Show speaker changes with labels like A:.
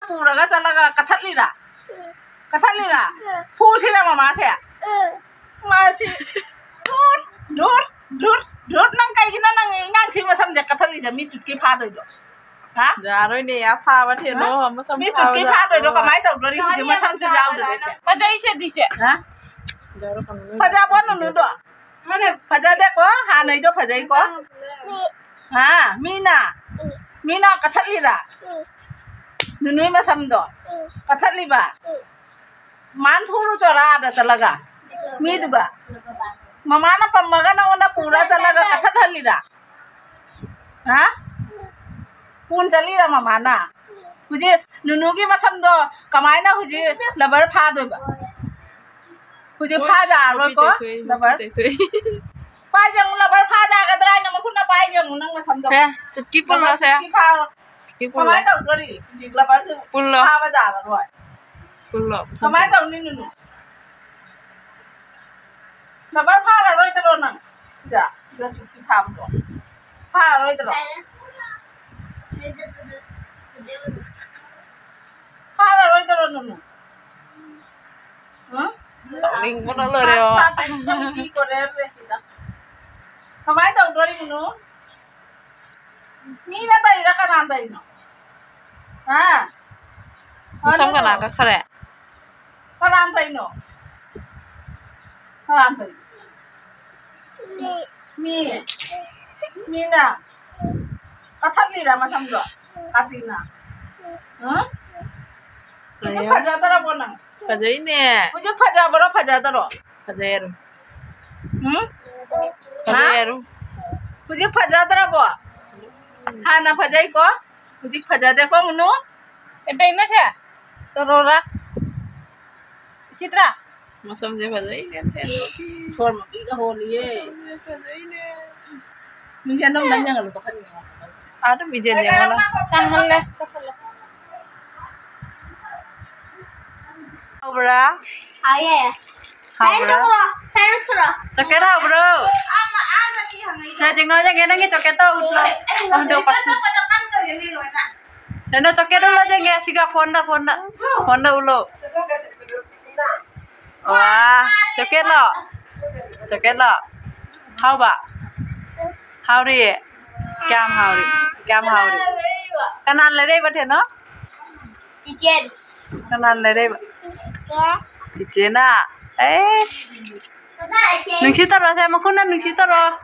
A: पूरा चलागा कथलीरा फूसिरा मामा से मासी ढूट नंग कई गिना नंग इंगांग सी मसम जे कथली से मी चुटकी फा दो हा
B: जारोय ने या फा बाथे नो हम सम
A: मी चुटकी फा दो कमाई तो डोरी जे मसम से जाव दो से
B: पदई से दिसे
A: हा
B: जारो कम
A: फजा बन नु दो माने फजा दे को हा नहीं दो फजाई को हा मीना कथलीरा नुनुई मसम दो कथली बा मान फूरू चोरा आदा चलागा मी दुगा ममा ना पम्मगा ना ओना पूरा चलागा कथन हलीरा हाँ पून चलीरा ममा ना मुझे नुनु की मसम दो कमाई ना मुझे लबर फा दो मुझे फा जा रो को लबर पाई जंग लबर फा जा गदरा ना मखुना पाई जंग नंग मसम दो
B: चुटकी पुल्लो से
A: चुटकी कमाई तो डोरी जी लबर से
B: पुल्लो
A: फा बजा रो
B: पुल्लो
A: कमाई तो नी नुनु लबर फा रो तो ना सिगा चुटकी फा दो फा रो तो फा रो तो नुनु
B: लिंग बना ले रे
A: की करे रे सिदा कमाई तो डोरी नुनु मी ना तो इरा का नाम दई नो हां
B: सब का ना का खरे
A: का नाम दई नो का नाम दई मीना कथलीरा मसम दो कातीना हां मुझे फजा दरा बोना
B: फजई ने
A: मुझे फजा बरो फजा दरो
B: फजेर
A: फजेर मुझे फजा दरा बो हाँ ना फजाई को मुझे फजा दे को मुनु
B: एते ना से
A: तो रोरा सित्रा
B: मौसम जे फजई ने
A: छोड़ मम्मी का हो लिए
B: फजई ने
A: मुझे नम नंजंग लो तो फनी
B: आदम बिजन ने वाला
A: संगल ले
B: bro
A: आये
B: Sao bro?
A: Saya kira.
B: Coklat tau bro. Saya tengok aja gini nih coklat tau udah. Udah pasti. Dan coklat dulu aja nggak sih gak Honda dulu. Wah, coklat lo. How ba? How đi? Cam how đi? Kanan lấy đây bắt nó? Kanan lấy đây. Chị Chiến à? Eh, nung sita ro saya makunan nung sita ro.